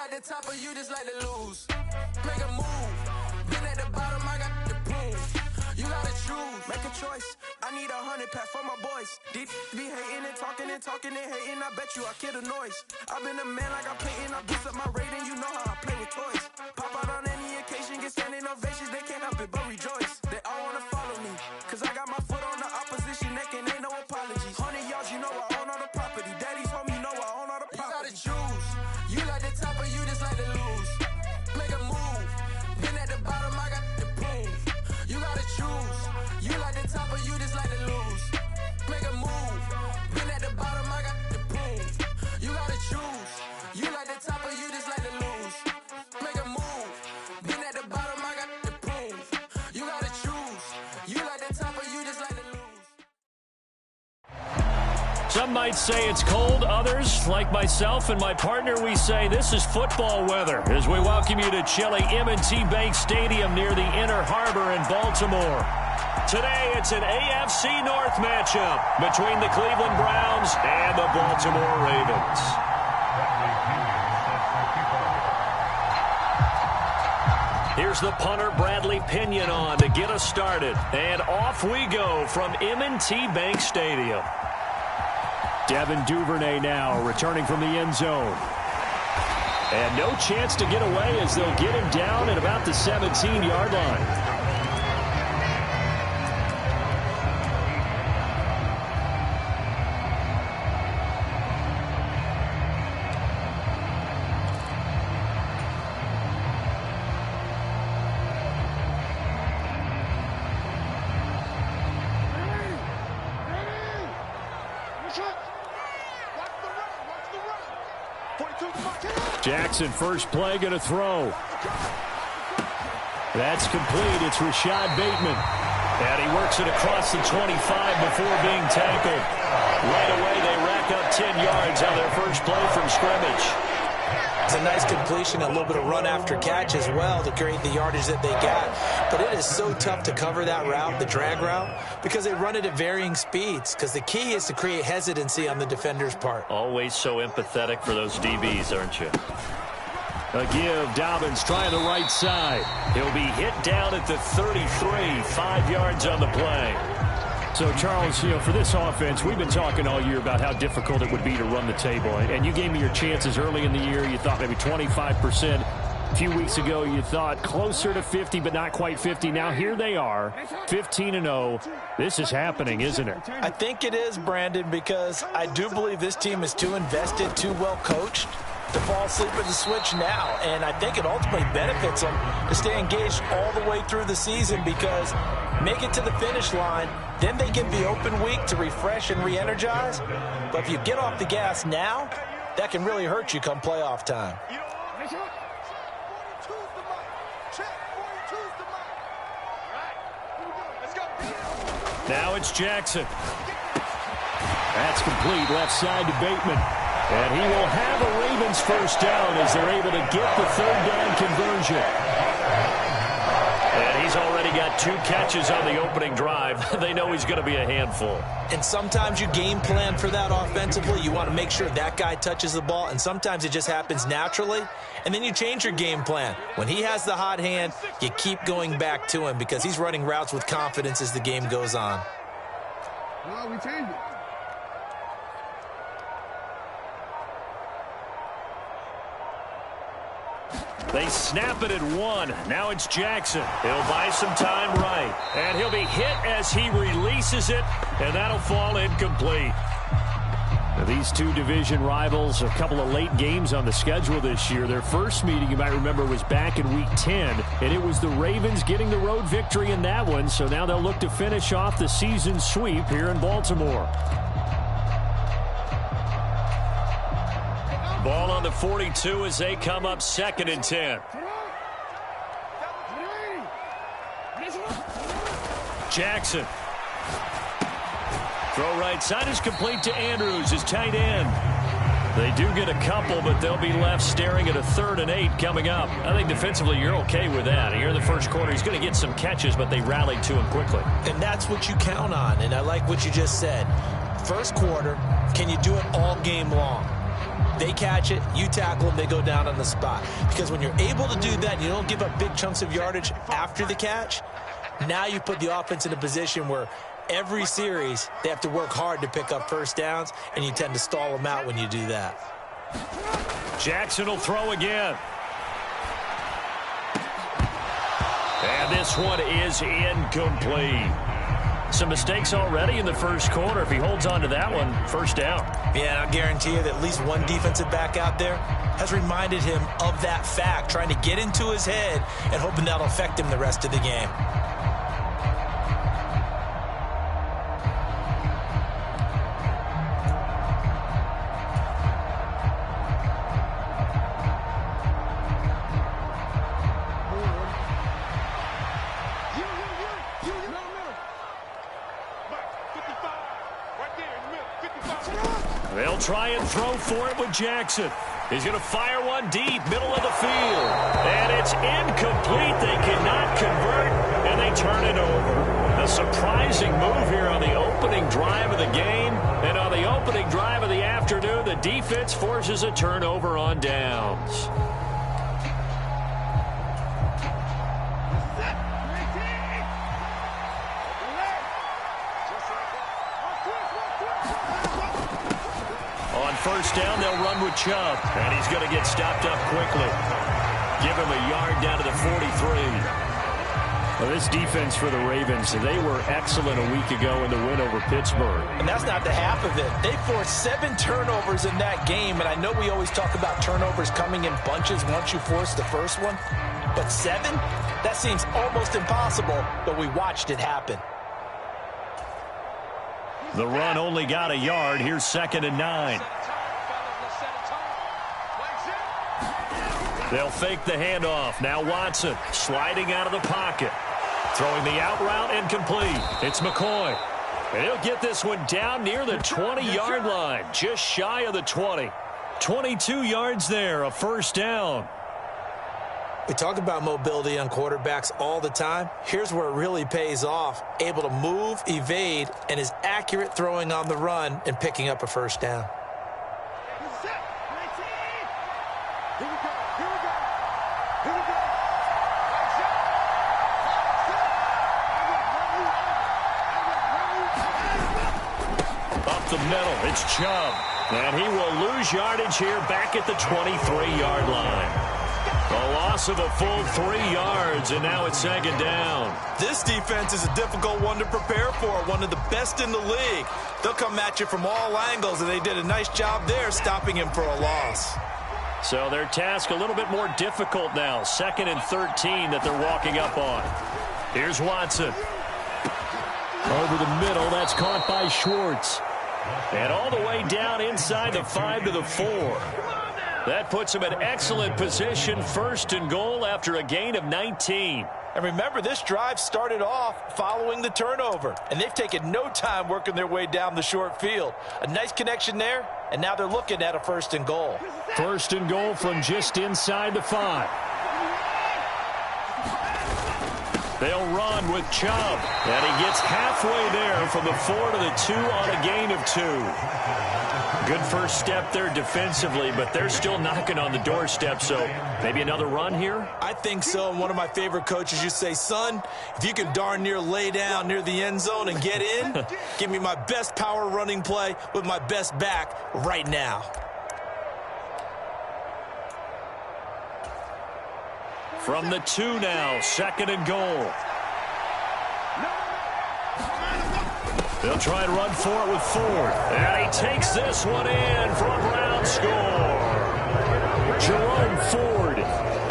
like the top or you just like to lose? Make a move. Been at the bottom, I got the proof. You gotta choose. Make a choice. I need 100 pack for my boys. Deep be hating and talking and hating. I bet you I kill the noise. I've been a man like I'm Peyton. I boost up my rating. You know how I play with toys. Pop out on any occasion, get standing ovations. They can't help it but rejoice. They all wanna follow me, cause I got my foot on the opposition neck and ain't no apologies. 100 yards, you know I own all the property. Daddy's home, you know I own all the property. You gotta choose. You like the top or you just like to lose? Make a move. Been at the bottom, I got the proof. You gotta choose. You like the top or you just like to lose? Make a move. Been at the bottom, I got the proof. You gotta choose. You like the top or you just like to lose? Make a move. Been at the bottom, I got the proof. You gotta choose. You like the top or you just like to lose? Some might say it's cold. Others, like myself and my partner, we say this is football weather as we welcome you to chilly M&T Bank Stadium near the Inner Harbor in Baltimore. Today, it's an AFC North matchup between the Cleveland Browns and the Baltimore Ravens. Here's the punter, Bradley Pinion, on to get us started. And off we go from M&T Bank Stadium. Devin Duvernay now returning from the end zone. And no chance to get away as they'll get him down at about the 17-yard line. Jackson, first play, going to throw. That's complete. It's Rashad Bateman. And he works it across the 25 before being tackled. Right away, they rack up 10 yards on their first play from scrimmage. It's a nice completion, a little bit of run after catch as well to create the yardage that they got. But it is so tough to cover that route, the drag route, because they run it at varying speeds. Because the key is to create hesitancy on the defender's part. Always so empathetic for those DBs, aren't you? A give, Dobbins trying the right side. He'll be hit down at the 33, 5 yards on the play. So, Charles, for this offense, we've been talking all year about how difficult it would be to run the table. And you gave me your chances early in the year. You thought maybe 25%. A few weeks ago, you thought closer to 50, but not quite 50. Now, here they are, 15-0. This is happening, isn't it? I think it is, Brandon, because I do believe this team is too invested, too well coached to fall asleep at the switch now. And I think it ultimately benefits them to stay engaged all the way through the season because make it to the finish line, then they get the open week to refresh and re-energize. But if you get off the gas now, that can really hurt you come playoff time. Now it's Jackson. That's complete, left side to Bateman. And he will have a Ravens first down as they're able to get the third down conversion. And he's already got 2 catches on the opening drive. They know he's going to be a handful. And sometimes you game plan for that offensively. You want to make sure that guy touches the ball, and sometimes it just happens naturally. And then you change your game plan. When he has the hot hand, you keep going back to him because he's running routes with confidence as the game goes on. Well, we changed it. They snap it at 1. Now it's Jackson. He'll buy some time right. And he'll be hit as he releases it, and that'll fall incomplete. Now, these two division rivals, a couple of late games on the schedule this year. Their first meeting, you might remember, was back in Week 10, and it was the Ravens getting the road victory in that one. So now they'll look to finish off the season sweep here in Baltimore. Ball on the 42 as they come up 2nd and 10. Jackson. Throw right side is complete to Andrews, his tight end. They do get a couple, but they'll be left staring at a 3rd and 8 coming up. I think defensively you're okay with that. Here in the first quarter, he's going to get some catches, but they rallied to him quickly. And that's what you count on, and I like what you just said. First quarter, can you do it all game long? They catch it, you tackle them, they go down on the spot. Because when you're able to do that, you don't give up big chunks of yardage after the catch, now you put the offense in a position where every series they have to work hard to pick up first downs, and you tend to stall them out when you do that. Jackson will throw again. And this one is incomplete. Some mistakes already in the first quarter. If he holds on to that one, first down. Yeah, and I'll guarantee you that at least one defensive back out there has reminded him of that fact, trying to get into his head and hoping that'll affect him the rest of the game. They'll try and throw for it with Jackson. He's going to fire one deep, middle of the field. And it's incomplete. They cannot convert, and they turn it over. A surprising move here on the opening drive of the game. And on the opening drive of the afternoon, the defense forces a turnover on downs. First down, they'll run with Chubb. And he's going to get stopped up quickly. Give him a yard down to the 43. Well, this defense for the Ravens, they were excellent a week ago in the win over Pittsburgh. And that's not the half of it. They forced 7 turnovers in that game. And I know we always talk about turnovers coming in bunches once you force the first one. But 7? That seems almost impossible, but we watched it happen. The run only got a yard. Here's 2nd and 9. They'll fake the handoff. Now Watson sliding out of the pocket. Throwing the out route incomplete. It's McCoy. And he'll get this one down near the 20-yard line. Just shy of the 20. 22 yards there, a first down. We talk about mobility on quarterbacks all the time. Here's where it really pays off. Able to move, evade, and is accurate throwing on the run and picking up a first down. Up the middle, it's Chubb. And he will lose yardage here back at the 23-yard line. A loss of a full 3 yards, and now it's 2nd down. This defense is a difficult one to prepare for, one of the best in the league. They'll come at you from all angles, and they did a nice job there stopping him for a loss. So their task a little bit more difficult now. 2nd and 13 that they're walking up on. Here's Watson. Over the middle, that's caught by Schwartz. And all the way down inside the 5 to the 4. That puts him in excellent position, 1st and goal after a gain of 19. And remember, this drive started off following the turnover, and they've taken no time working their way down the short field. A nice connection there, and now they're looking at a 1st and goal. 1st and goal from just inside the 5. They'll run with Chubb, and he gets halfway there from the 4 to the 2 on a gain of 2. Good first step there defensively, but they're still knocking on the doorstep, so maybe another run here? I think so, and one of my favorite coaches used to say, son, if you can darn near lay down near the end zone and get in, give me my best power running play with my best back right now. From the 2 now, 2nd and goal. They'll try and run for it with Ford. And he takes this one in for a Brown score. Jerome Ford,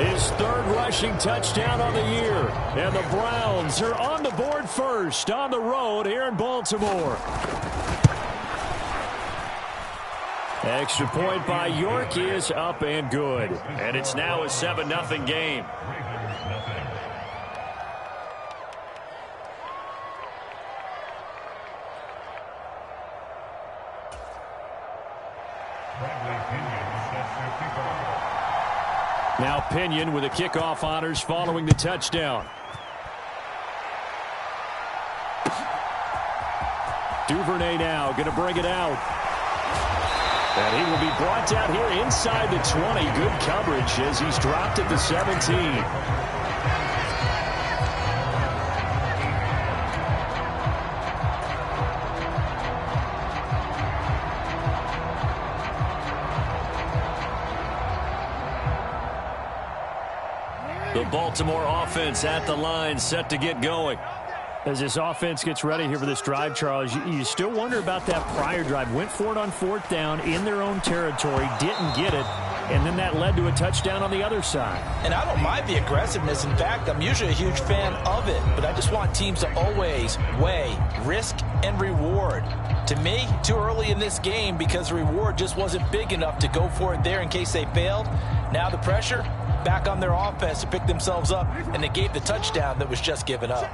his 3rd rushing touchdown on the year. And the Browns are on the board first on the road here in Baltimore. Extra point by York is up and good. And it's now a 7-0 game. Now Pinion with the kickoff honors following the touchdown. Duvernay now going to bring it out. And he will be brought down here inside the 20. Good coverage as he's dropped at the 17. The Baltimore offense at the line, set to get going. As this offense gets ready here for this drive, Charles, you still wonder about that prior drive. Went for it on 4th down in their own territory, didn't get it, and then that led to a touchdown on the other side. And I don't mind the aggressiveness. In fact, I'm usually a huge fan of it, but I just want teams to always weigh risk and reward. To me, too early in this game because the reward just wasn't big enough to go for it there in case they failed. Now the pressure back on their offense to pick themselves up, and they gave the touchdown that was just given up.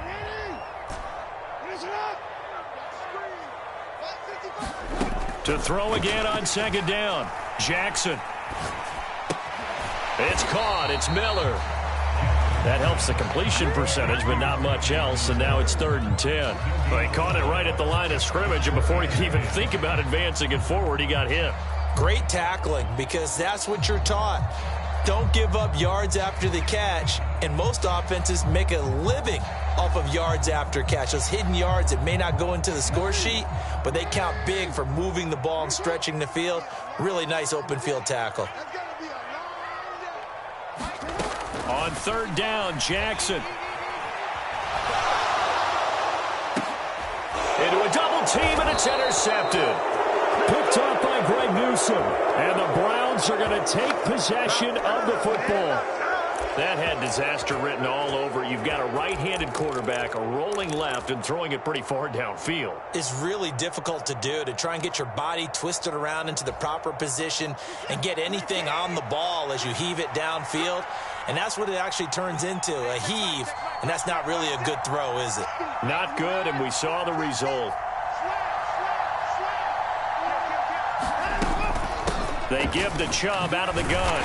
To throw again on 2nd down. Jackson. It's caught. It's Miller. That helps the completion percentage, but not much else, and now it's 3rd and 10. Well, he caught it right at the line of scrimmage, and before he could even think about advancing it forward, he got hit. Great tackling, because that's what you're taught. Don't give up yards after the catch, and most offenses make a living off of yards after catch. Those hidden yards that may not go into the score sheet, but they count big for moving the ball and stretching the field. Really nice open field tackle. On 3rd down, Jackson. Into a double team, and it's intercepted. Picked off by Greg Newsome. And the Browns are going to take possession of the football. That had disaster written all over. You've got a right-handed quarterback, a rolling left, and throwing it pretty far downfield. It's really difficult to do, to try and get your body twisted around into the proper position and get anything on the ball as you heave it downfield. And that's what it actually turns into, a heave. And that's not really a good throw, is it? Not good, and we saw the result. They give the Chubb out of the gun.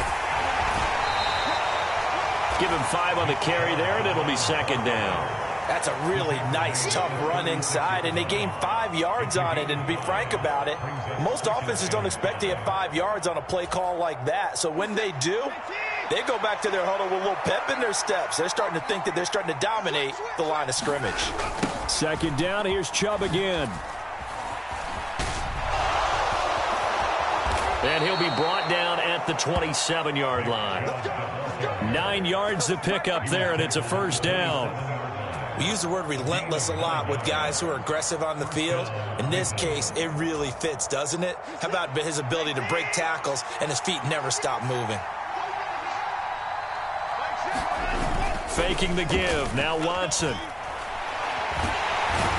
Give him 5 on the carry there, and it'll be 2nd down. That's a really nice, tough run inside, and they gained 5 yards on it. And to be frank about it, most offenses don't expect to get 5 yards on a play call like that. So when they do, they go back to their huddle with a little pep in their steps. They're starting to think that they're starting to dominate the line of scrimmage. 2nd down, here's Chubb again. And he'll be brought down at the 27-yard line. 9 yards to pick up there, and it's a 1st down. We use the word relentless a lot with guys who are aggressive on the field. In this case, it really fits, doesn't it? How about his ability to break tackles and his feet never stop moving? Faking the give. Now Watson.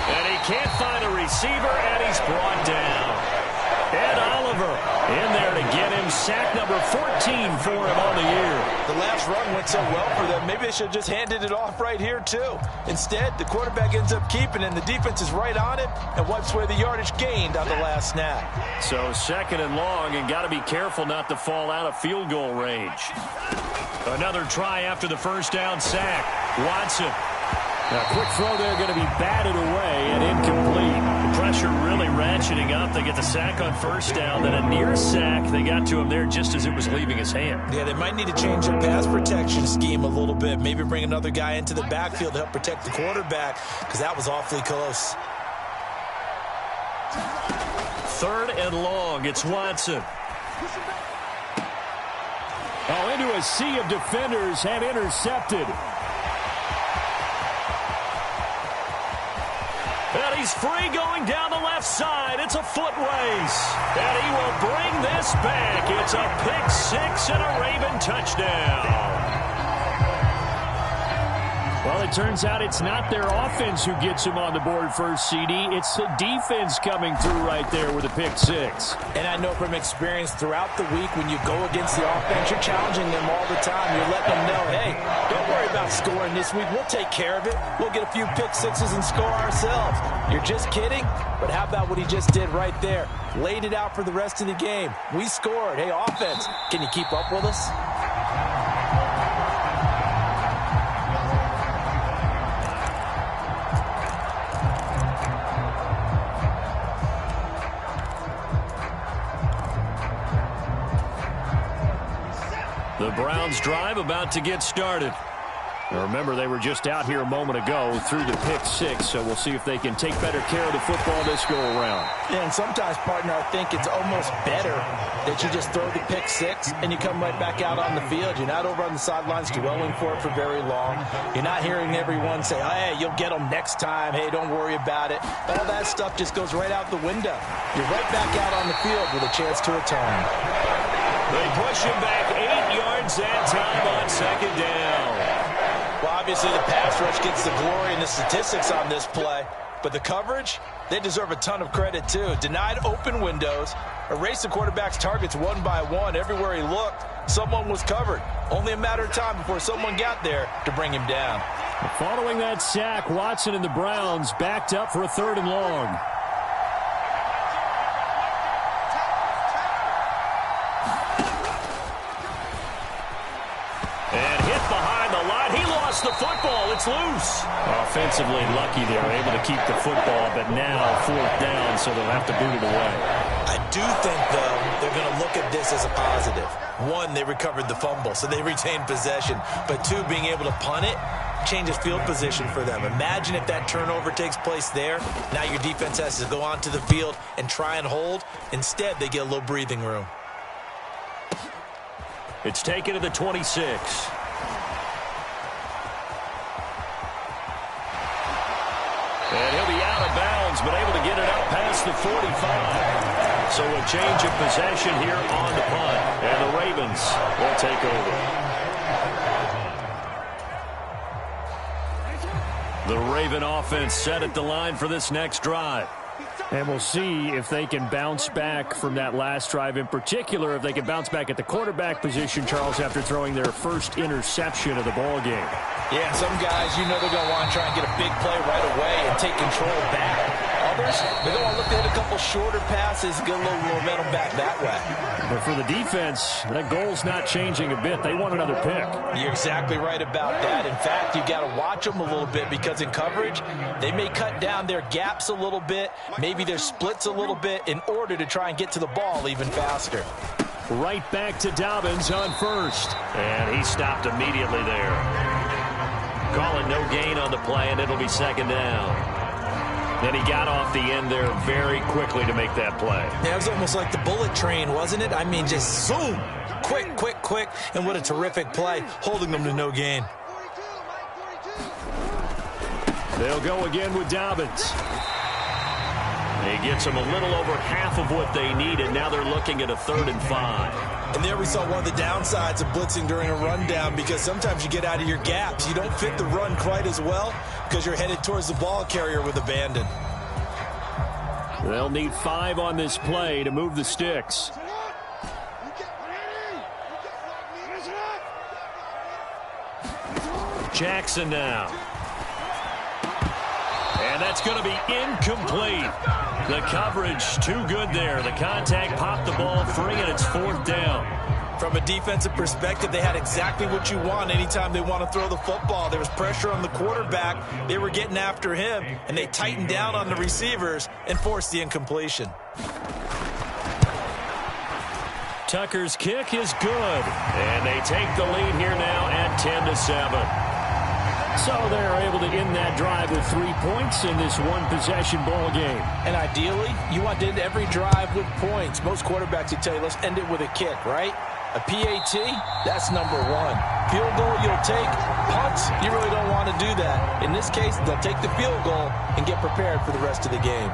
And he can't find a receiver, and he's brought down. Ed Oliver in there to get him sack number 14 for him on the year. The last run went so well for them. Maybe they should have just handed it off right here, too. Instead, the quarterback ends up keeping it, and the defense is right on it and wipes away the yardage gained on the last snap. So 2nd and long, and got to be careful not to fall out of field goal range. Another try after the 1st down sack. Watson. A quick throw there, going to be batted away and incomplete. The pressure really ratcheting up. They get the sack on 1st down, then a near sack. They got to him there just as it was leaving his hand. Yeah, they might need to change their pass protection scheme a little bit. Maybe bring another guy into the backfield to help protect the quarterback, because that was awfully close. 3rd and long. It's Watson. Oh, into a sea of defenders and intercepted. And he's free going down the left side. It's a foot race. And he will bring this back. It's a pick 6 and a Raven touchdown. Well, it turns out it's not their offense who gets him on the board first, CD. It's the defense coming through right there with a pick 6. And I know from experience throughout the week, when you go against the offense, you're challenging them all the time. You're letting them know, hey, don't worry about scoring this week. We'll take care of it. We'll get a few pick 6s and score ourselves. You're just kidding? But how about what he just did right there? Laid it out for the rest of the game. We scored. Hey, offense, can you keep up with us? The Browns drive about to get started. Now remember, they were just out here a moment ago through the pick six, so we'll see if they can take better care of the football this go-around. Yeah, and sometimes, partner, I think it's almost better that you just throw the pick six and you come right back out on the field. You're not over on the sidelines dwelling for it for very long. You're not hearing everyone say, oh, hey, you'll get them next time. Hey, don't worry about it. All that stuff just goes right out the window. You're right back out on the field with a chance to atone. They push him back 8 yards that time on second down. Well, obviously the pass rush gets the glory and the statistics on this play, but the coverage, they deserve a ton of credit too. Denied open windows, erased the quarterback's targets one by one. Everywhere he looked, someone was covered. Only a matter of time before someone got there to bring him down. Following that sack, Watson and the Browns backed up for a 3rd and long. The football, it's loose. Offensively lucky they were able to keep the football, but now 4th down, so they'll have to boot it away. I do think, though, they're going to look at this as a positive. One, they recovered the fumble, so they retained possession. But two, being able to punt it changes field position for them. Imagine if that turnover takes place there. Now your defense has to go onto the field and try and hold. Instead, they get a little breathing room. It's taken to the 26. And he'll be out of bounds, but able to get it out past the 45. So a change of possession here on the punt. And the Ravens will take over. The Raven offense set at the line for this next drive. And we'll see if they can bounce back from that last drive. In particular, if they can bounce back at the quarterback position, Charles, after throwing their first interception of the ball game. Yeah, some guys, you know they're going to want to try and get a big play right away and take control back. Others, they're going to look to hit a couple shorter passes, get a little momentum back that way. But for the defense, that goal's not changing a bit. They want another pick. You're exactly right about that. In fact, you've got to watch them a little bit because in coverage, they may cut down their gaps a little bit, maybe their splits a little bit in order to try and get to the ball even faster. Right back to Dobbins on first. And he stopped immediately there. Calling no gain on the play, and it'll be 2nd down. Then he got off the end there very quickly to make that play. Yeah, it was almost like the bullet train, wasn't it? I mean, just zoom. Quick, quick, quick. And what a terrific play, holding them to no gain. They'll go again with Dobbins. He gets them a little over half of what they needed. Now they're looking at a 3rd and 5. And there we saw one of the downsides of blitzing during a rundown, because sometimes you get out of your gaps. You don't fit the run quite as well because you're headed towards the ball carrier with abandon. They'll need 5 on this play to move the sticks. Jackson now. And that's going to be incomplete. The coverage too good there. The contact popped the ball free, and it's 4th down. From a defensive perspective, they had exactly what you want anytime they want to throw the football. There was pressure on the quarterback. They were getting after him, and they tightened down on the receivers and forced the incompletion. Tucker's kick is good. And they take the lead here now at 10-7. So they're able to end that drive with 3 points in this one-possession ball game. And ideally, you want to end every drive with points. Most quarterbacks would tell you, let's end it with a kick, right? A PAT, that's number 1. Field goal, you'll take. Punts, you really don't want to do that. In this case, they'll take the field goal and get prepared for the rest of the game.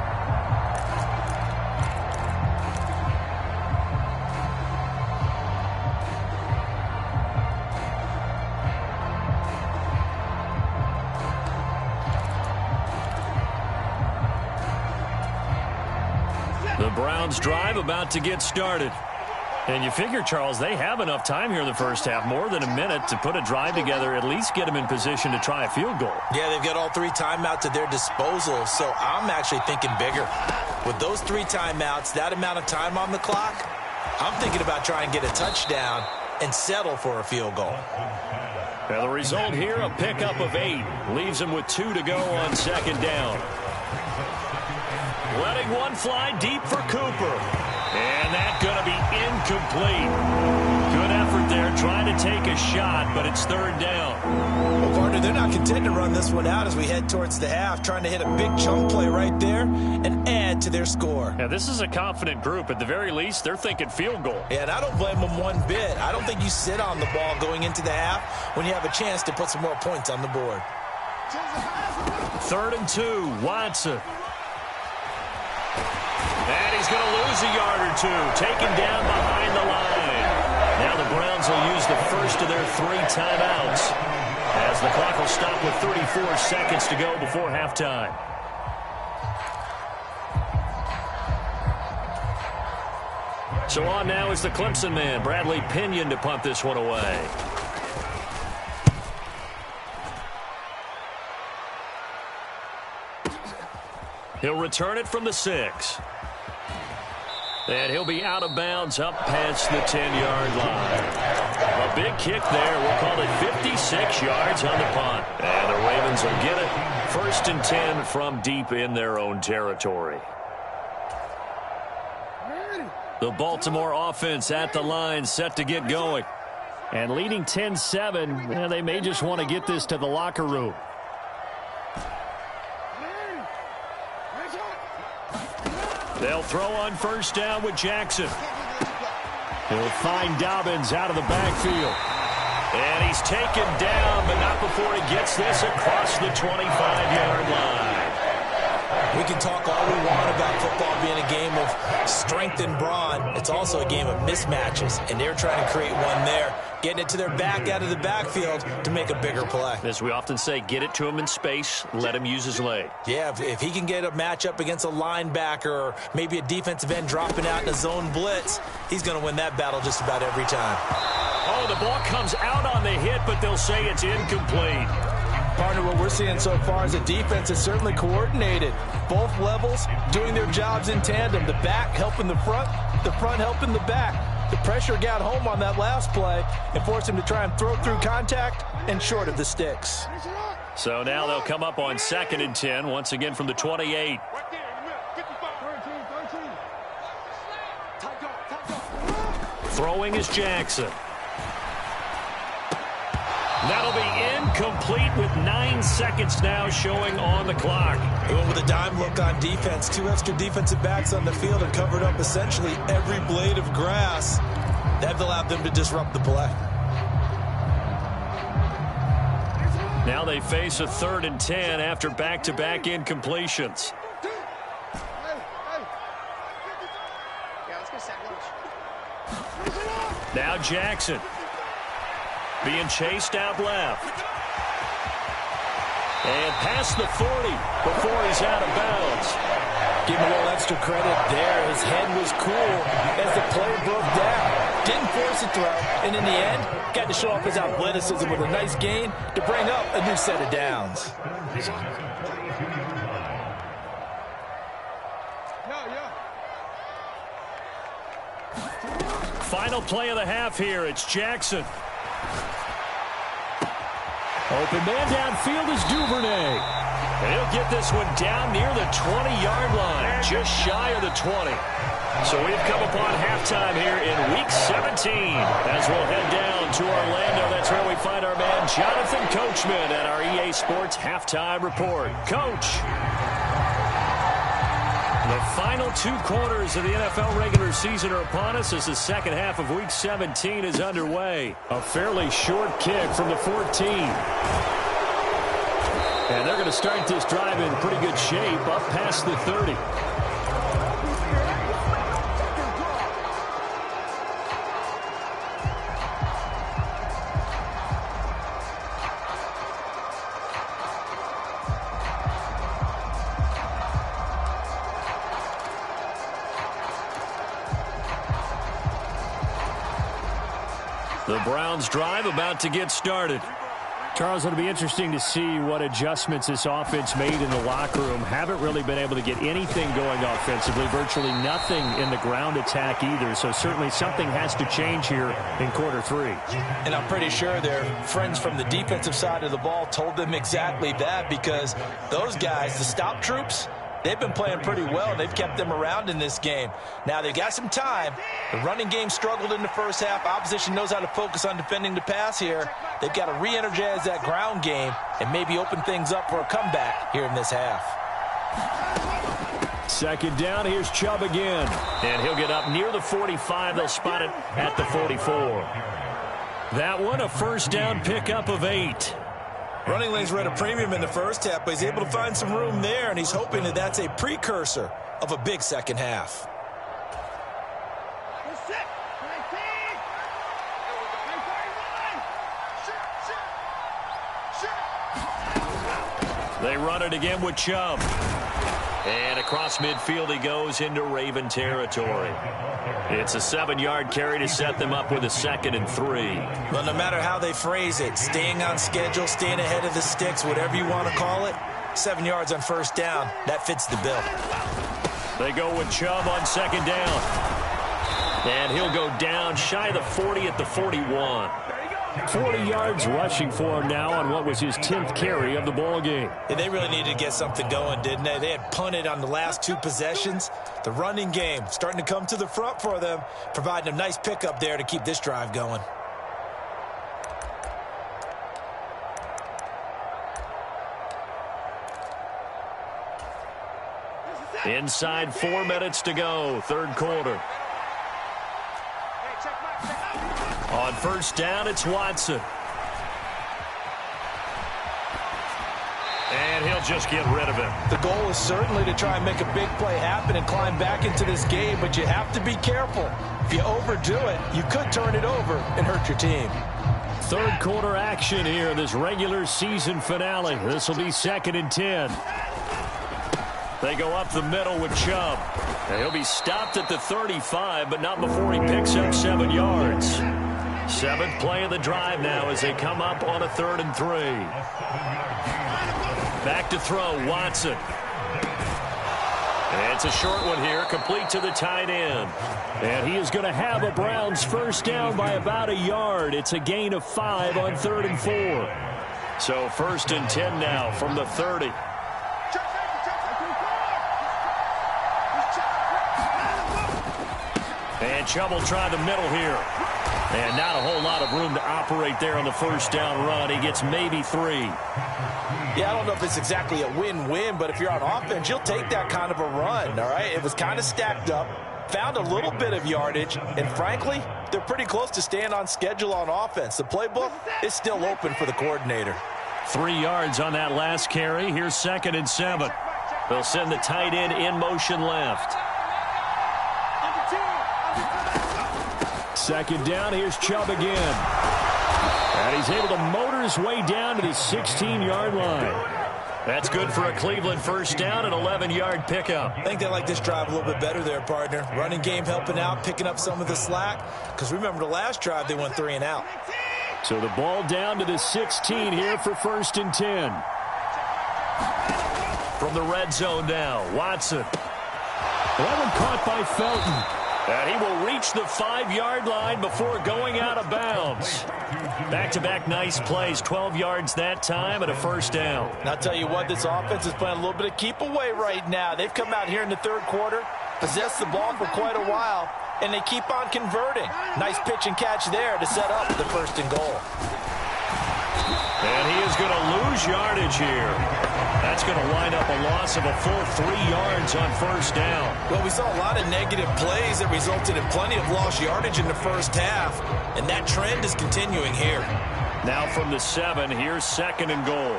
The Browns drive about to get started. And you figure, Charles, they have enough time here in the first half, more than a minute, to put a drive together, at least get them in position to try a field goal. Yeah, they've got all 3 timeouts at their disposal, so I'm actually thinking bigger. With those 3 timeouts, that amount of time on the clock, I'm thinking about trying to get a touchdown and settle for a field goal. Now the result here, a pickup of 8. Leaves them with 2 to go on 2nd down. Letting one fly deep for Cooper. And that's going to be incomplete. Good effort there, trying to to take a shot, but it's third down. Well, partner, they're not content to run this one out as we head towards the half, trying to hit a big chunk play right there and add to their score. Yeah, this is a confident group. At the very least, they're thinking field goal. Yeah, and I don't blame them one bit. I don't think you sit on the ball going into the half when you have a chance to put some more points on the board. 3rd and 2, Watson. And he's going to lose a yard or two, taken down behind the line. Now the Browns will use the first of their 3 timeouts as the clock will stop with 34 seconds to go before halftime. So on now is the Clemson man, Bradley Pinion, to punt this one away. He'll return it from the 6. And he'll be out of bounds up past the 10-yard line. A big kick there. We'll call it 56 yards on the punt. And the Ravens will get it. 1st and 10 from deep in their own territory. The Baltimore offense at the line, set to get going. And leading 10-7, they may just want to get this to the locker room. They'll throw on 1st down with Jackson. He'll find Dobbins out of the backfield. And he's taken down, but not before he gets this across the 25-yard line. We can talk all we want about football being a game of strength and brawn. It's also a game of mismatches, and they're trying to create one there, getting it to their back out of the backfield to make a bigger play. As we often say, get it to him in space, let him use his leg. Yeah, if he can get a matchup against a linebacker or maybe a defensive end dropping out in a zone blitz, he's going to win that battle just about every time. Oh, the ball comes out on the hit, but they'll say it's incomplete. Partner, what we're seeing so far is the defense is certainly coordinated. Both levels doing their jobs in tandem. The back helping the front helping the back. The pressure got home on that last play and forced him to try and throw through contact and short of the sticks. So now they'll come up on 2nd and 10, once again from the 28. Throwing is Jackson. That'll be incomplete with 9 seconds now showing on the clock. He went with a dime look on defense. 2 extra defensive backs on the field and covered up essentially every blade of grass. That allowed them to disrupt the play. Now they face a 3rd and 10 after back-to-back incompletions. Now Jackson. Being chased out left. And past the 40 before he's out of bounds. Give him a little extra credit there. His head was cool as the play broke down. Didn't force a throw. And in the end, got to show off his athleticism with a nice gain to bring up a new set of downs. Final play of the half here. It's Jackson. Open man downfield is Duvernay. And he'll get this one down near the 20-yard line, just shy of the 20. So we've come upon halftime here in Week 17. As we'll head down to Orlando, that's where we find our man Jonathan Coachman at our EA Sports Halftime Report. Coach. The final 2 quarters of the NFL regular season are upon us as the second half of Week 17 is underway. A fairly short kick from the 14. And they're going to start this drive in pretty good shape up past the 30. The Browns drive about to get started. Charles, it'll be interesting to see what adjustments this offense made in the locker room. Haven't really been able to get anything going offensively, virtually nothing in the ground attack either. So certainly something has to change here in quarter 3. And I'm pretty sure their friends from the defensive side of the ball told them exactly that, because those guys, the stop troops, They've been playing pretty well. They've kept them around in this game. Now, they've got some time. The running game struggled in the first half. Opposition knows how to focus on defending the pass here. They've got to re-energize that ground game and maybe open things up for a comeback here in this half. Second down, here's Chubb again. And he'll get up near the 45. They'll spot it at the 44. That one, a first down pickup of 8. Running lanes were at a premium in the first half, but he's able to find some room there, and he's hoping that that's a precursor of a big second half. They run it again with Chubb. And across midfield he goes into Raven territory. It's a 7-yard carry to set them up with a 2nd and 3. Well, no matter how they phrase it, staying on schedule, staying ahead of the sticks, whatever you want to call it, 7 yards on first down, that fits the bill. They go with Chubb on 2nd down. And he'll go down shy of the 40 at the 41. 40 yards rushing for him now on what was his 10th carry of the ball game. Yeah, they really needed to get something going, didn't they? They had punted on the last 2 possessions. The running game starting to come to the front for them, providing a nice pickup there to keep this drive going. Inside 4 minutes to go, third quarter. On first down, it's Watson. And he'll just get rid of it. The goal is certainly to try and make a big play happen and climb back into this game, but you have to be careful. If you overdo it, you could turn it over and hurt your team. Third quarter action here, this regular season finale. This will be 2nd and 10. They go up the middle with Chubb. And he'll be stopped at the 35, but not before he picks up 7 yards. 7th play of the drive now as they come up on a 3rd and 3. Back to throw, Watson. And it's a short one here, complete to the tight end. And he is going to have a Browns first down by about a yard. It's a gain of 5 on 3rd and 4. So 1st and 10 now from the 30. And Chubb will try the middle here. And not a whole lot of room to operate there on the first down run. He gets maybe 3. Yeah, I don't know if it's exactly a win-win, but if you're on offense, you'll take that kind of a run, all right? It was kind of stacked up, found a little bit of yardage, and frankly, they're pretty close to staying on schedule on offense. The playbook is still open for the coordinator. 3 yards on that last carry. Here's 2nd and 7. They'll send the tight end in motion left. 2nd down, here's Chubb again. And he's able to motor his way down to the 16-yard line. That's good for a Cleveland first down, an 11-yard pickup. I think they like this drive a little bit better there, partner. Running game helping out, picking up some of the slack. Because remember, the last drive, they went 3 and out. So the ball down to the 16 here for 1st and 10. From the red zone now, Watson. That one caught by Felton. And he will reach the 5-yard line before going out of bounds. Back-to-back nice plays, 12 yards that time and a first down. And I'll tell you what, this offense is playing a little bit of keep away right now. They've come out here in the third quarter, possessed the ball for quite a while, and they keep on converting. Nice pitch and catch there to set up the 1st and goal. And he is going to lose yardage here. That's going to wind up a loss of a full 3 yards on first down. Well, we saw a lot of negative plays that resulted in plenty of lost yardage in the first half, and that trend is continuing here. Now from the 7, here's 2nd and goal.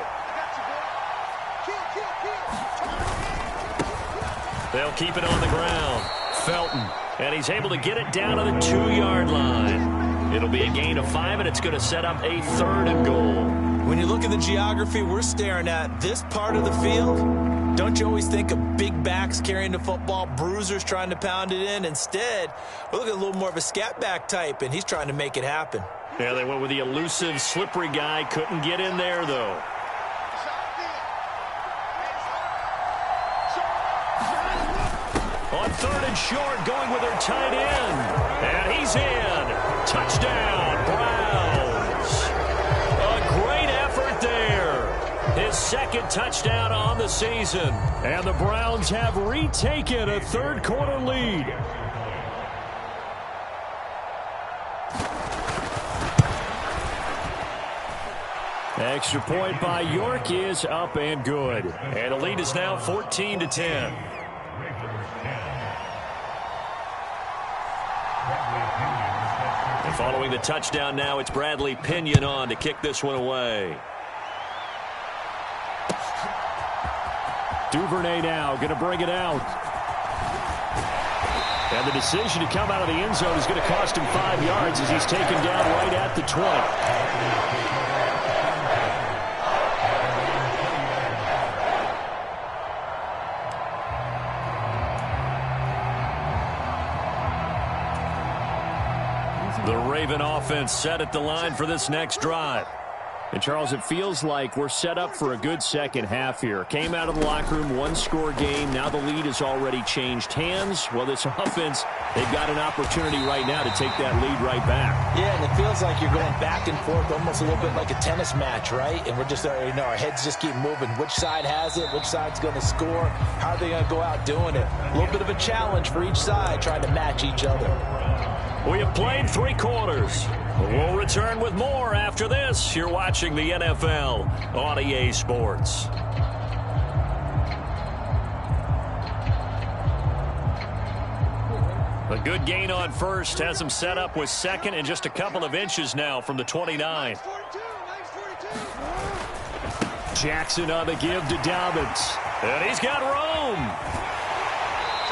They'll keep it on the ground. Felton, and he's able to get it down to the 2-yard line. It'll be a gain of 5, and it's going to set up a 3rd and goal. When you look at the geography we're staring at, this part of the field, don't you always think of big backs carrying the football, bruisers trying to pound it in? Instead, we're looking at a little more of a scat back type, and he's trying to make it happen. Yeah, they went with the elusive, slippery guy. Couldn't get in there, though. On 3rd and short, going with their tight end. And he's in. Touchdown, Browns. A great effort there. His second touchdown on the season. And the Browns have retaken a third-quarter lead. Extra point by York is up and good. And the lead is now 14-10. And following the touchdown now, it's Bradley Pinion on to kick this one away. Duvernay now going to bring it out. And the decision to come out of the end zone is going to cost him 5 yards as he's taken down right at the 20. The Raven offense set at the line for this next drive. And, Charles, it feels like we're set up for a good second half here. Came out of the locker room, one-score game. Now the lead has already changed hands. Well, this offense, they've got an opportunity right now to take that lead right back. Yeah, and it feels like you're going back and forth almost a little bit like a tennis match, right? And we're just, our heads just keep moving. Which side has it? Which side's going to score? How are they going to go out doing it? A little bit of a challenge for each side trying to match each other. We have played 3 quarters. We'll return with more after this. You're watching the NFL on EA Sports. A good gain on first has him set up with second and just a couple of inches now from the 29. Jackson on the give to Dobbins. And he's got room.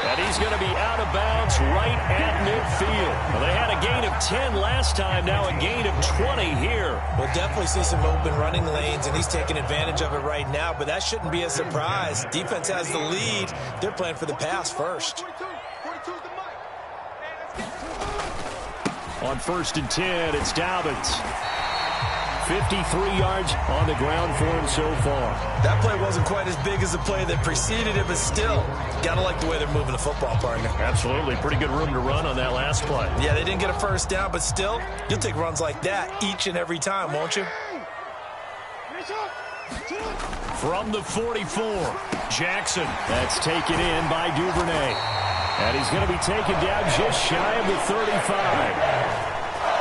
And he's going to be out of bounds right at midfield. Well, they had a gain of 10 last time, now a gain of 20 here. We'll definitely see some open running lanes, and he's taking advantage of it right now, but that shouldn't be a surprise. Defense has the lead. They're playing for the pass first. On 1st and 10, it's Dobbins. 53 yards on the ground for him so far. That play wasn't quite as big as the play that preceded it, but still, got to like the way they're moving the football, partner. Absolutely. Pretty good room to run on that last play. Yeah, they didn't get a first down, but still, you'll take runs like that each and every time, won't you? From the 44, Jackson. That's taken in by Duvernay. And he's going to be taken down just shy of the 35.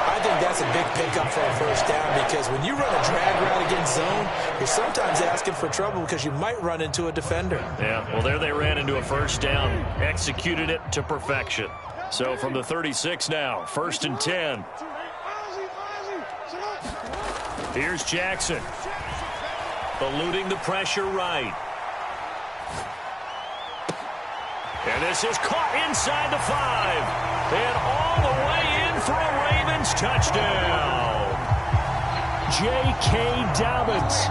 I think that's a big pickup for a first down because when you run a drag route against zone, you're sometimes asking for trouble because you might run into a defender. Yeah, well, there they ran into a first down, executed it to perfection. So from the 36 now, 1st and 10. Here's Jackson. Eluding the pressure right. And this is caught inside the 5. And all the way in for a Ravens touchdown. J.K. Dobbins.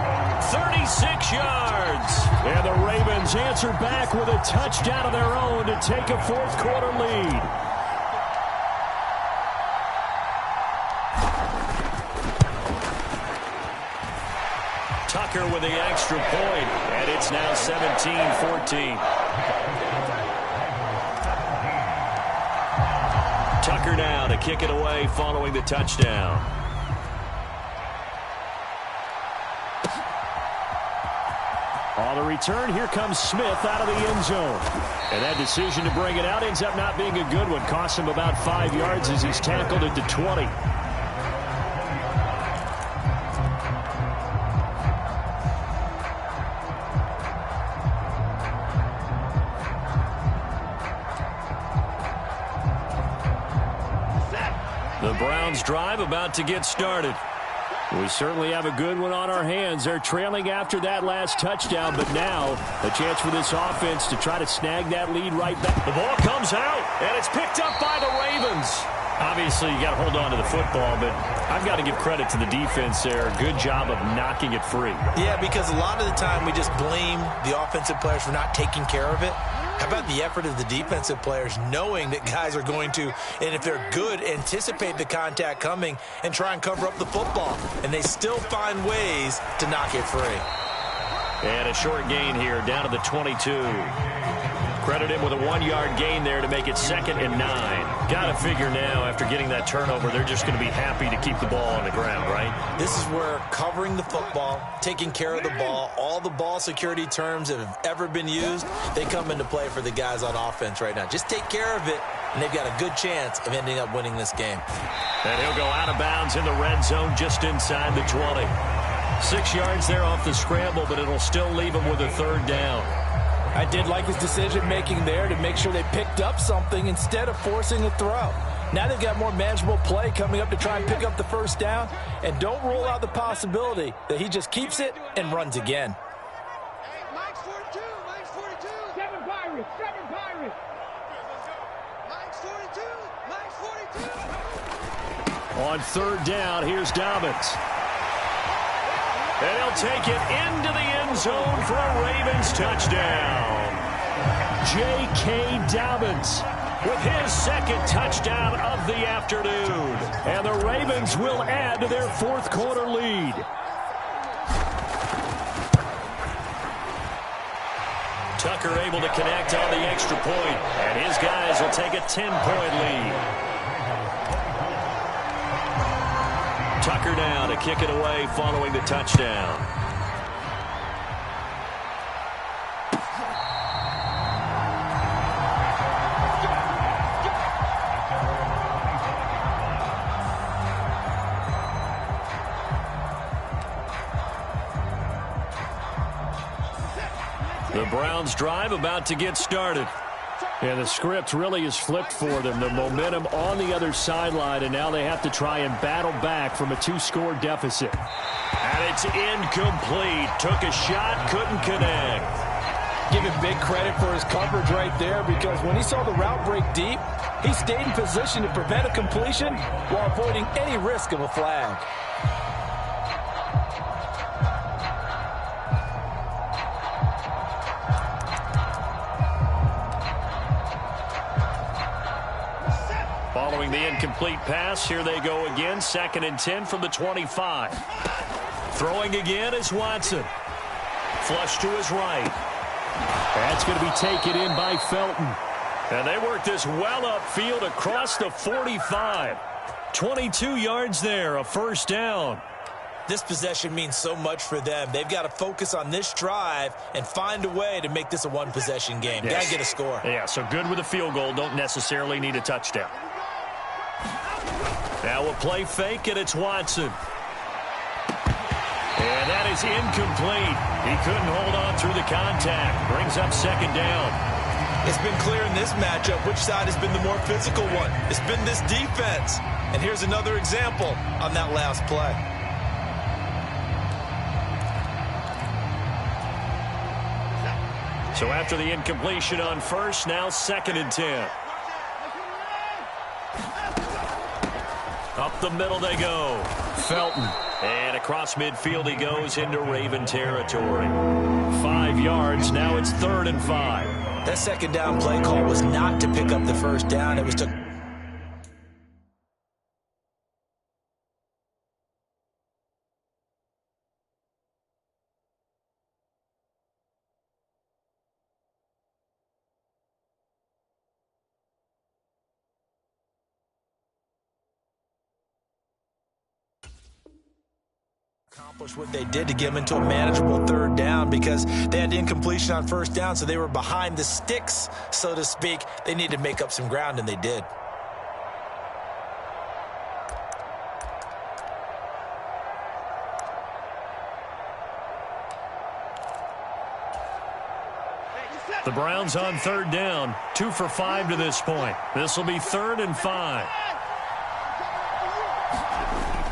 36 yards. And the Ravens answer back with a touchdown of their own to take a 4th-quarter lead. Tucker with the extra point, and it's now 17-14. Tucker now to kick it away following the touchdown. On the return, here comes Smith out of the end zone. And that decision to bring it out ends up not being a good one. Costs him about 5 yards as he's tackled at the 20. The Browns drive about to get started. We certainly have a good one on our hands. They're trailing after that last touchdown, but now a chance for this offense to try to snag that lead right back. The ball comes out, and it's picked up by the Ravens. Obviously, you got to hold on to the football, but I've got to give credit to the defense there. Good job of knocking it free. Yeah, because a lot of the time we just blame the offensive players for not taking care of it. How about the effort of the defensive players knowing that guys are going to, and if they're good, anticipate the contact coming and try and cover up the football. And they still find ways to knock it free. And a short gain here down to the 22. Credit him with a 1-yard gain there to make it 2nd and 9. Got to figure now, after getting that turnover, they're just going to be happy to keep the ball on the ground, right? This is where covering the football, taking care of the ball, all the ball security terms that have ever been used, they come into play for the guys on offense right now. Just take care of it, and they've got a good chance of ending up winning this game. And he'll go out of bounds in the red zone just inside the 20. 6 yards there off the scramble, but it'll still leave him with a 3rd down. I did like his decision-making there to make sure they picked up something instead of forcing a throw. Now they've got more manageable play coming up to try and pick up the 1st down, and don't rule out the possibility that he just keeps it and runs again. Hey, Mike's 42, Mike's 42. 7 Pirates, 7 Pirates. Mike's 42, Mike's 42. On 3rd down, here's Dobbins. And he'll take it into the end zone for a Ravens touchdown. J.K. Dobbins with his 2nd touchdown of the afternoon. And the Ravens will add to their 4th quarter lead. Tucker able to connect on the extra point, and his guys will take a 10-point lead. Tucker now to kick it away following the touchdown. The Browns drive about to get started. Yeah, the script really is flipped for them. The momentum on the other sideline, and now they have to try and battle back from a 2-score deficit. And it's incomplete. Took a shot, couldn't connect. Give him big credit for his coverage right there, because when he saw the route break deep, he stayed in position to prevent a completion while avoiding any risk of a flag. Following the incomplete pass, here they go again. 2nd and 10 from the 25. Throwing again is Watson. Flush to his right. That's going to be taken in by Felton. And they work this well upfield across the 45. 22 yards there, a 1st down. This possession means so much for them. They've got to focus on this drive and find a way to make this a 1-possession game. Yes. Got to get a score. Yeah, so good with a field goal. Don't necessarily need a touchdown. Now a play fake, and it's Watson. And that is incomplete. He couldn't hold on through the contact. Brings up 2nd down. It's been clear in this matchup which side has been the more physical one. It's been this defense. And here's another example on that last play. So after the incompletion on 1st, now 2nd and 10. Up the middle they go. Felton. And across midfield he goes into Raven territory. 5 yards. Now it's 3rd and 5. That 2nd down play call was not to pick up the 1st down. It was to... accomplish what they did to get them into a manageable 3rd down, because they had the incompletion on 1st down, so they were behind the sticks, so to speak. They needed to make up some ground, and they did. The Browns on 3rd down, 2 for 5 to this point. This will be 3rd and 5.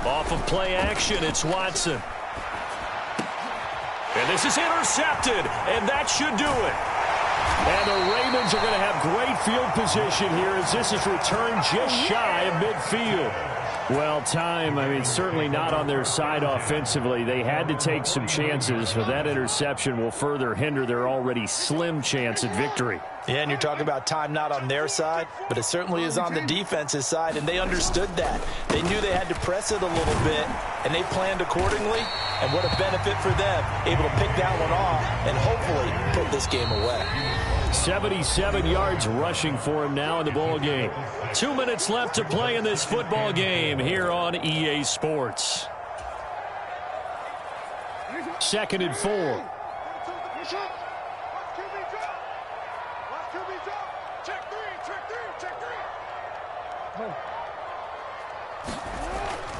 Off of play action, it's Watson. And this is intercepted, and that should do it. And the Ravens are going to have great field position here as this is returned just shy of midfield. Well, certainly not on their side offensively. They had to take some chances, but that interception will further hinder their already slim chance at victory. Yeah, and you're talking about time not on their side, but it certainly is on the defense's side, and they understood that. They knew they had to press it a little bit, and they planned accordingly, and what a benefit for them, able to pick that one off and hopefully put this game away. 77 yards rushing for him now in the ball game. 2 minutes left to play in this football game here on EA Sports. 2nd and 4.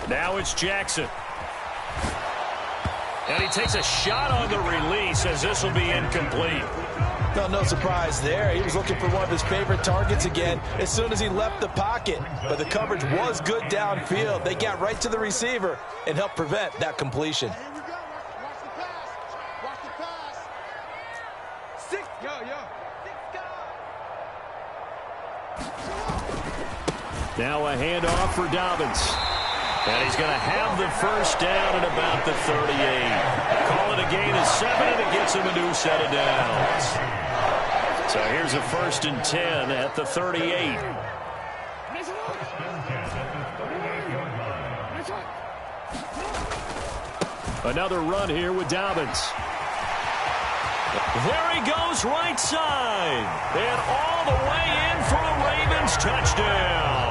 Now it's Jackson. And he takes a shot on the release as this will be incomplete. No surprise there. He was looking for one of his favorite targets again as soon as he left the pocket. But the coverage was good downfield. They got right to the receiver and helped prevent that completion. Now a handoff for Dobbins. And he's going to have the first down at about the 38. Call it a gain of 7, and it gets him a new set of downs. So here's a 1st and 10 at the 38. Another run here with Dobbins. There he goes right side. And all the way in for a Ravens touchdown.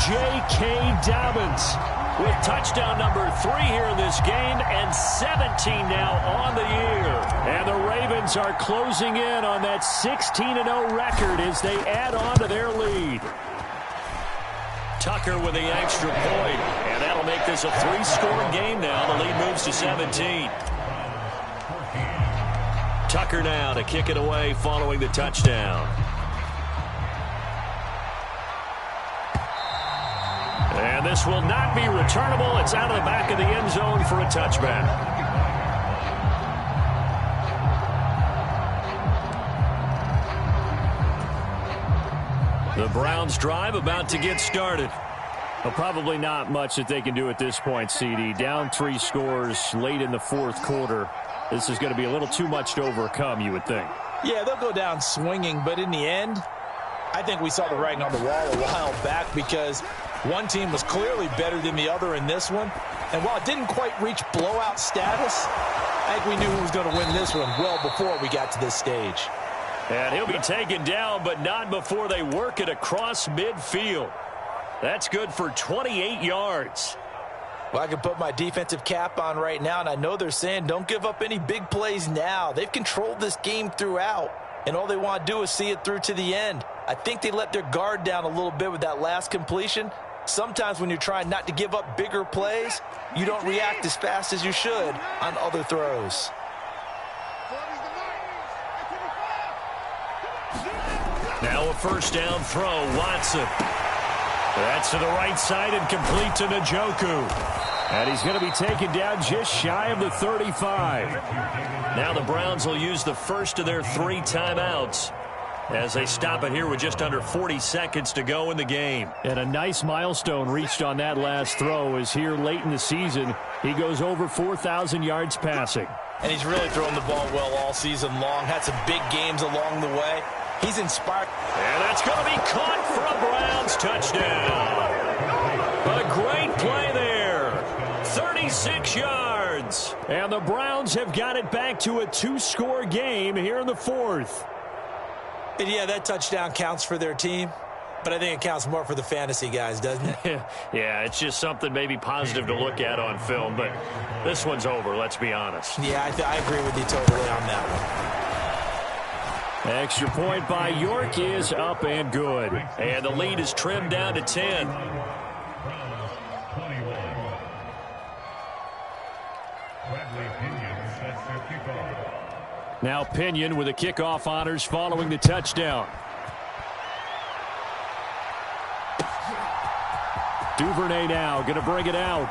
J.K. Dobbins with touchdown number 3 here in this game and 17 now on the year. And the Ravens are closing in on that 16-0 record as they add on to their lead. Tucker with the extra point, and that'll make this a 3-score game now. The lead moves to 17. Tucker now to kick it away following the touchdown. And this will not be returnable. It's out of the back of the end zone for a touchback. The Browns drive about to get started. Well, probably not much that they can do at this point, CD. Down 3 scores late in the 4th quarter. This is going to be a little too much to overcome, you would think. Yeah, they'll go down swinging, but in the end, I think we saw the writing on the wall a while back because one team was clearly better than the other in this one. And while it didn't quite reach blowout status, I think we knew who was going to win this one well before we got to this stage. And he'll be taken down, but not before they work it across midfield. That's good for 28 yards. Well, I can put my defensive cap on right now, and I know they're saying don't give up any big plays now. They've controlled this game throughout, and all they want to do is see it through to the end. I think they let their guard down a little bit with that last completion. Sometimes when you're trying not to give up bigger plays, you don't react as fast as you should on other throws. Now a 1st down throw, Watson. That's to the right side and complete to Njoku. And he's going to be taken down just shy of the 35. Now the Browns will use the first of their 3 timeouts as they stop it here with just under 40 seconds to go in the game. And a nice milestone reached on that last throw is here late in the season. He goes over 4,000 yards passing. And he's really thrown the ball well all season long. Had some big games along the way. He's inspired. And that's going to be caught for a Browns touchdown. A great play there. 36 yards. And the Browns have got it back to a 2-score game here in the 4th. And yeah, that touchdown counts for their team, but I think it counts more for the fantasy guys, doesn't it? Yeah, it's just something maybe positive to look at on film, but this one's over, let's be honest. Yeah, I agree with you totally on that one. Extra point by York is up and good. And the lead is trimmed down to 10. Now Pinion with the kickoff honors following the touchdown. Duvernay now going to bring it out.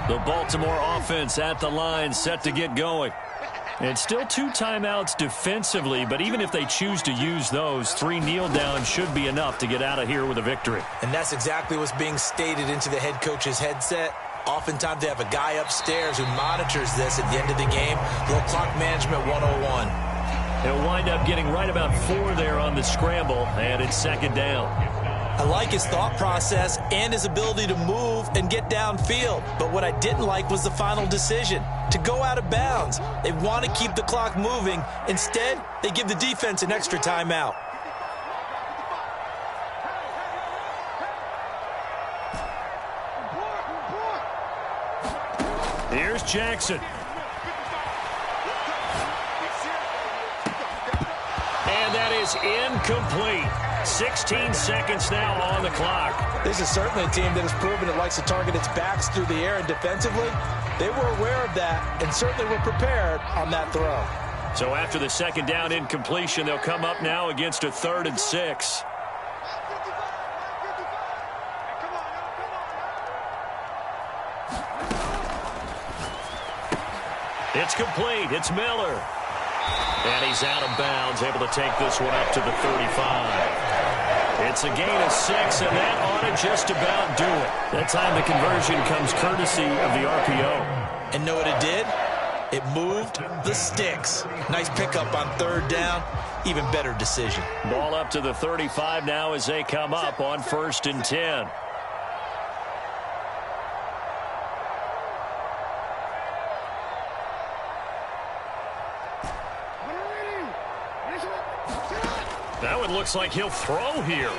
The Baltimore offense at the line set to get going. And still 2 timeouts defensively, but even if they choose to use those, 3 kneel downs should be enough to get out of here with a victory. And that's exactly what's being stated into the head coach's headset. Oftentimes they have a guy upstairs who monitors this at the end of the game. Little clock management 101. He'll wind up getting right about 4 there on the scramble, and it's second down. I like his thought process and his ability to move and get downfield. But what I didn't like was the final decision, to go out of bounds. They want to keep the clock moving. Instead, they give the defense an extra timeout. Here's Jackson. And that is incomplete. 16 seconds now on the clock. This is certainly a team that has proven it likes to target its backs through the air, and defensively, they were aware of that and certainly were prepared on that throw. So after the second down incompletion, they'll come up now against a 3rd and 6. It's complete. It's Miller. And he's out of bounds, able to take this one up to the 35. It's a gain of 6, and that ought to just about do it. That time the conversion comes courtesy of the RPO. And know what it did? It moved the sticks. Nice pickup on 3rd down. Even better decision. Ball up to the 35 now as they come up on 1st and 10. That one looks like he'll throw here.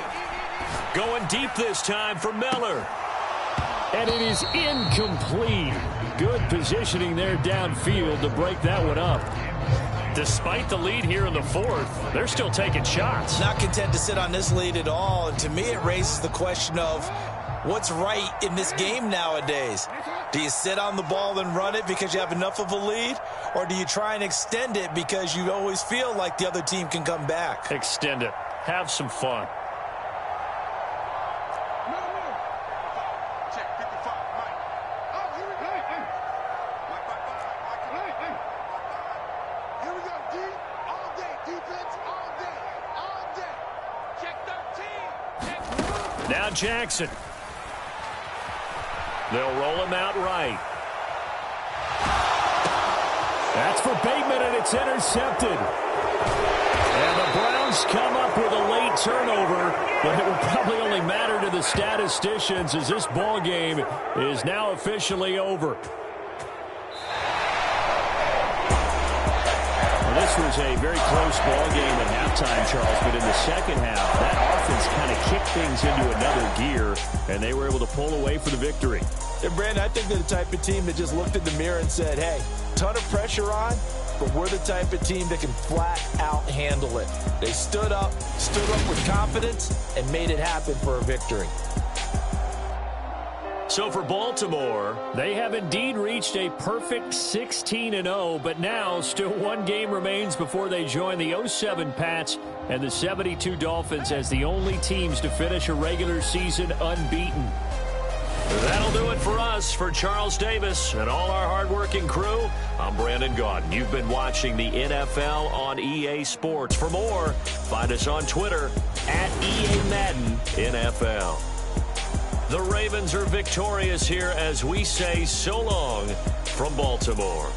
Going deep this time for Miller. And it is incomplete. Good positioning there downfield to break that one up. Despite the lead here in the 4th, they're still taking shots. Not content to sit on this lead at all. And to me, it raises the question of what's right in this game nowadays. Do you sit on the ball and run it because you have enough of a lead? Or do you try and extend it because you always feel like the other team can come back? Extend it. Have some fun. Now Jackson. They'll roll him out right. That's for Bateman, and it's intercepted. And the Browns come up with a late turnover, but it will probably only matter to the statisticians as this ball game is now officially over. Well, this was a very close ball game at halftime, Charles, but in the second half, that offense kind of kicked things into another gear, and they were able to pull away for the victory. And Brandon, I think they're the type of team that just looked in the mirror and said, hey, ton of pressure on, but we're the type of team that can flat out handle it. They stood up with confidence, and made it happen for a victory. So for Baltimore, they have indeed reached a perfect 16-0, but now still one game remains before they join the 07 Pats and the 72 Dolphins as the only teams to finish a regular season unbeaten. That'll do it for us. For Charles Davis and all our hardworking crew, I'm Brandon Gaudin. You've been watching the NFL on EA Sports. For more, find us on Twitter at EA Madden NFL. The Ravens are victorious here as we say so long from Baltimore.